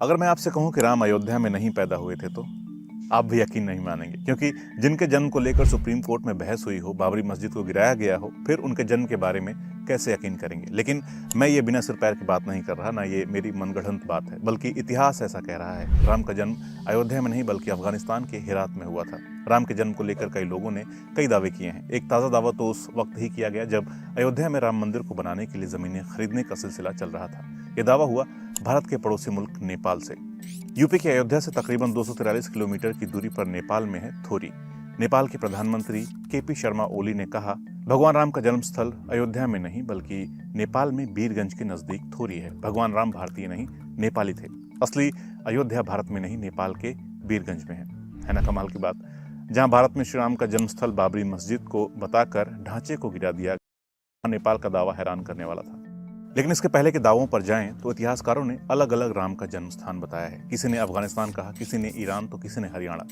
अगर मैं आपसे कहूं कि राम अयोध्या में नहीं पैदा हुए थे तो आप भी यकीन नहीं मानेंगे, क्योंकि जिनके जन्म को लेकर सुप्रीम कोर्ट में बहस हुई हो, बाबरी मस्जिद को गिराया गया हो, फिर उनके जन्म के बारे में कैसे यकीन करेंगे। लेकिन मैं ये बिना सिर पैर की बात नहीं कर रहा, ना ये मेरी मनगढ़ंत बात है, बल्कि इतिहास ऐसा कह रहा है। राम का जन्म अयोध्या में नहीं बल्कि अफगानिस्तान के हेरात में हुआ था। राम के जन्म को लेकर कई लोगों ने कई दावे किए हैं। एक ताज़ा दावा तो उस वक्त ही किया गया जब अयोध्या में राम मंदिर को बनाने के लिए ज़मीनें खरीदने का सिलसिला चल रहा था। यह दावा हुआ भारत के पड़ोसी मुल्क नेपाल से। यूपी के अयोध्या से तकरीबन 243 किलोमीटर की दूरी पर नेपाल में है थोरी। नेपाल के प्रधानमंत्री केपी शर्मा ओली ने कहा, भगवान राम का जन्म स्थल अयोध्या में नहीं बल्कि नेपाल में बीरगंज के नजदीक थोरी है। भगवान राम भारतीय नहीं, नेपाली थे। असली अयोध्या भारत में नहीं, नेपाल के बीरगंज में है ना कमाल की बात। जहां भारत में श्री राम का जन्म स्थल बाबरी मस्जिद को बताकर ढांचे को गिरा दिया, नेपाल का दावा हैरान करने वाला था। लेकिन इसके पहले के दावों पर जाएं तो इतिहासकारों ने अलग अलग राम का जन्म स्थान बताया है। किसी ने अफगानिस्तान कहा, किसी ने ईरान, तो किसी ने हरियाणा।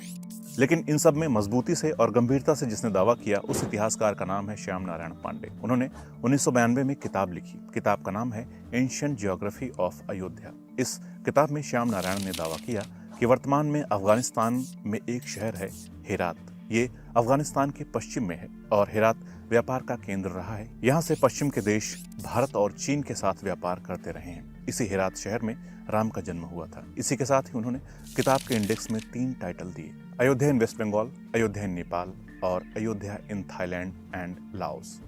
लेकिन इन सब में मजबूती से और गंभीरता से जिसने दावा किया, उस इतिहासकार का नाम है श्याम नारायण पांडे। उन्होंने 1992 में किताब लिखी। किताब का नाम है एंशिएंट जियोग्राफी ऑफ अयोध्या। इस किताब में श्याम नारायण ने दावा किया कि वर्तमान में अफगानिस्तान में एक शहर है हेरात। ये अफगानिस्तान के पश्चिम में है और हेरात व्यापार का केंद्र रहा है। यहाँ से पश्चिम के देश भारत और चीन के साथ व्यापार करते रहे हैं। इसी हेरात शहर में राम का जन्म हुआ था। इसी के साथ ही उन्होंने किताब के इंडेक्स में 3 टाइटल दिए: अयोध्या इन वेस्ट बंगाल, अयोध्या इन नेपाल और Ayodhya in Thailand and Laos.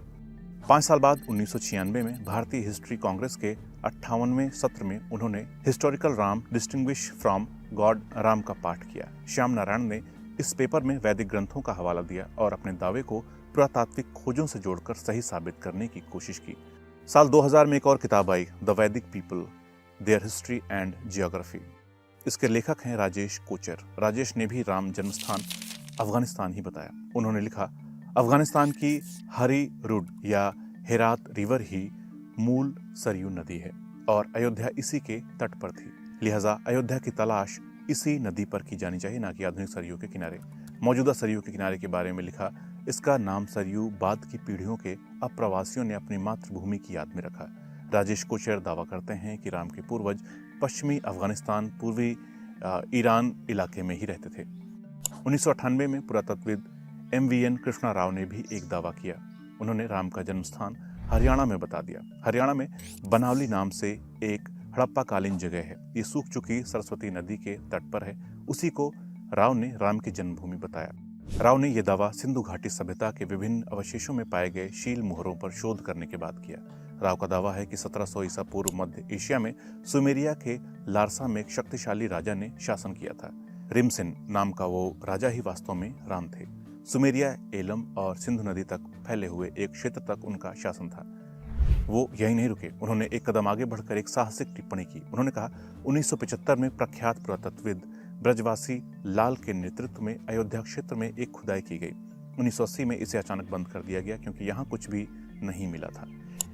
5 साल बाद 1996 में भारतीय हिस्ट्री कांग्रेस के 58वें सत्र में उन्होंने historical Ram distinguish from God Ram का पाठ किया। श्याम नारायण ने इस पेपर में वैदिक ग्रंथों का हवाला दिया और अपने दावे को पुरातात्विक खोजों से जोड़कर सही साबित करने की कोशिश की। साल 2000 में एक और किताब आई, द वैदिक people, there history and geography. इसके लेखक हैं राजेश कोचर। राजेश ने भी राम जन्मस्थान अफगानिस्तान ही बताया। उन्होंने लिखा, अफगानिस्तान की हरी रुड या हेरात रिवर ही मूल सरयू नदी है और अयोध्या इसी के तट पर थी। लिहाजा अयोध्या की तलाश इसी नदी पर की जानी चाहिए, ना कि आधुनिक सरयू के किनारे। मौजूदा सरयू के किनारे के बारे में लिखा, इसका नाम सरयू बाद की पीढ़ियों के अप्रवासियों ने अपनी मातृभूमि की याद में रखा। राजेश कोचर दावा करते हैं कि राम के पूर्वज पश्चिमी अफगानिस्तान, पूर्वी ईरान इलाके में ही रहते थे। 1998 में पुरातत्वविद MVN कृष्णा राव ने भी एक दावा किया। उन्होंने राम का जन्म स्थान हरियाणा में बता दिया। हरियाणा में बनावली नाम से एक हड़प्पा कालीन जगह है। ये सूख चुकी सरस्वती नदी के तट पर है। उसी को राव ने राम की जन्मभूमि बताया। राव ने यह दावा सिंधु घाटी सभ्यता के विभिन्न अवशेषों में पाए गए शील मोहरों पर शोध करने के बाद किया। राव का दावा है कि 1700 ईसा पूर्व मध्य एशिया में सुमेरिया के लारसा में एक शक्तिशाली राजा ने शासन किया था। रिमसिन नाम का वो राजा ही वास्तव में राम थे। सुमेरिया, एलम और सिंधु नदी तक फैले हुए एक क्षेत्र तक उनका शासन था। वो यही नहीं रुके, उन्होंने एक कदम आगे बढ़कर एक साहसिक टिप्पणी की। उन्होंने कहा, 1975 में प्रख्यात पुरातत्वविद ब्रजवासी लाल के नेतृत्व में अयोध्या क्षेत्र में एक खुदाई की गई। 1980 में इसे अचानक बंद कर दिया गया क्योंकि यहाँ कुछ भी नहीं मिला था।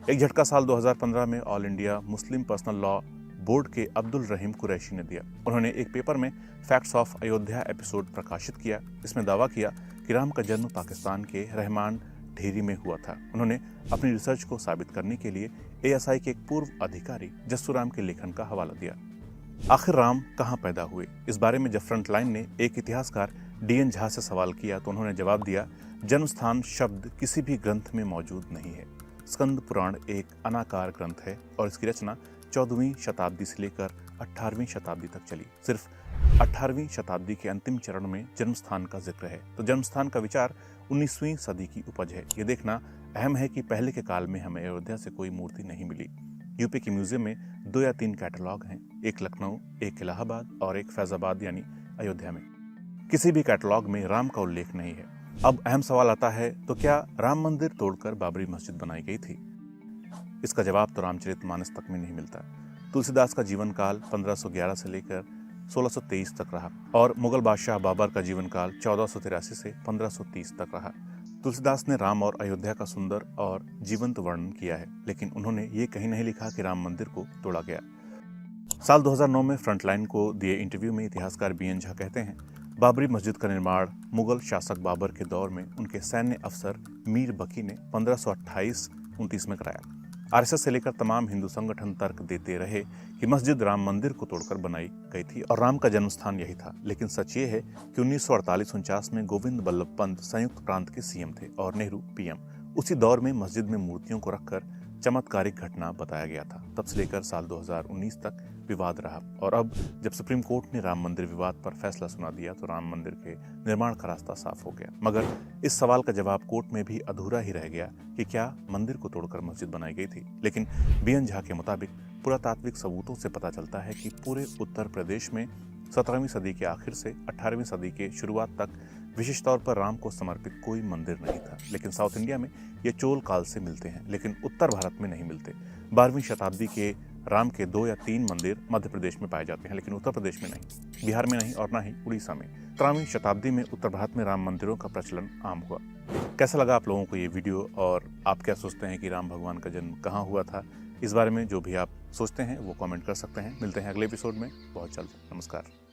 एक झटका साल 2015 में all India Muslim personal law board के अब्दुल रहीम कुरैशी ने दिया। उन्होंने एक पेपर में फैक्ट्स ऑफ अयोध्या एपिसोड प्रकाशित किया। इसमें दावा किया कि राम का जन्म पाकिस्तान के रहमान ढेरी में हुआ था। उन्होंने अपनी रिसर्च को साबित करने के लिए ASI के एक पूर्व अधिकारी जस्सू राम के लेखन का हवाला दिया। आखिर राम कहाँ पैदा हुए, इस बारे में जब फ्रंटलाइन ने एक इतिहासकार DN झा से सवाल किया तो उन्होंने जवाब दिया, जन्म स्थान शब्द किसी भी ग्रंथ में मौजूद नहीं है। स्कंद पुराण एक अनाकार ग्रंथ है और इसकी रचना 14वीं शताब्दी से लेकर 18वीं शताब्दी तक चली। सिर्फ 18वीं शताब्दी के अंतिम चरण में जन्मस्थान का जिक्र है। तो जन्मस्थान का विचार 19वीं सदी की उपज है। ये देखना अहम है कि पहले के काल में हमें अयोध्या से कोई मूर्ति नहीं मिली। यूपी के म्यूजियम में 2 या 3 कैटलॉग हैं, एक लखनऊ, एक इलाहाबाद और एक फैजाबाद यानी अयोध्या में। किसी भी कैटलॉग में राम का उल्लेख नहीं है। अब अहम सवाल आता है, तो क्या राम मंदिर तोड़कर बाबरी मस्जिद बनाई गई थी? इसका जवाब तो रामचरितमानस तक में नहीं मिलता। तुलसीदास का जीवन काल 1511 से लेकर 1623 तक रहा और मुगल बादशाह बाबर का जीवन काल 1483 से 1530 तक रहा। तुलसीदास ने राम और अयोध्या का सुंदर और जीवंत वर्णन किया है, लेकिन उन्होंने ये कहीं नहीं लिखा कि राम मंदिर को तोड़ा गया। साल 2009 में फ्रंटलाइन को दिए इंटरव्यू में इतिहासकार BN झा कहते हैं, बाबरी मस्जिद का निर्माण मुगल शासक बाबर के दौर में उनके सैन्य अफसर मीर बकी ने 1528-29 में कराया। आरएसएस से लेकर तमाम हिंदू संगठन तर्क देते रहे कि मस्जिद राम मंदिर को तोड़कर बनाई गई थी और राम का जन्म स्थान यही था। लेकिन सच ये है कि 1948-49 में गोविंद बल्लभ पंत संयुक्त प्रांत के सीएम थे और नेहरू पीएम। उसी दौर में मस्जिद में मूर्तियों को रखकर चमत्कारिक घटना बताया गया था। तब से लेकर साल 2019 तक विवाद रहा और अब जब सुप्रीम कोर्ट ने राम मंदिर विवाद पर फैसला सुना दिया तो राम मंदिर के निर्माण का रास्ता साफ हो गया। मगर इस सवाल का जवाब कोर्ट में भी अधूरा ही रह गया कि क्या मंदिर को तोड़कर मस्जिद बनाई गई थी। लेकिन बीएन झा के मुताबिक पुरातात्विक सबूतों से पता चलता है कि पूरे उत्तर प्रदेश में 17वीं सदी के आखिर से 18वीं सदी के शुरुआत तक विशेष तौर पर राम को समर्पित कोई मंदिर नहीं था। लेकिन साउथ इंडिया में ये चोल काल से मिलते हैं, लेकिन उत्तर भारत में नहीं मिलते। 12वीं शताब्दी के राम के 2 या 3 मंदिर मध्य प्रदेश में पाए जाते हैं, लेकिन उत्तर प्रदेश में नहीं, बिहार में नहीं और ना ही उड़ीसा में। 13वीं शताब्दी में उत्तर भारत में राम मंदिरों का प्रचलन आम हुआ। कैसा लगा आप लोगों को ये वीडियो और आप क्या सोचते हैं कि राम भगवान का जन्म कहाँ हुआ था? इस बारे में जो भी आप सोचते हैं वो कमेंट कर सकते हैं। मिलते हैं अगले एपिसोड में बहुत जल्द। नमस्कार।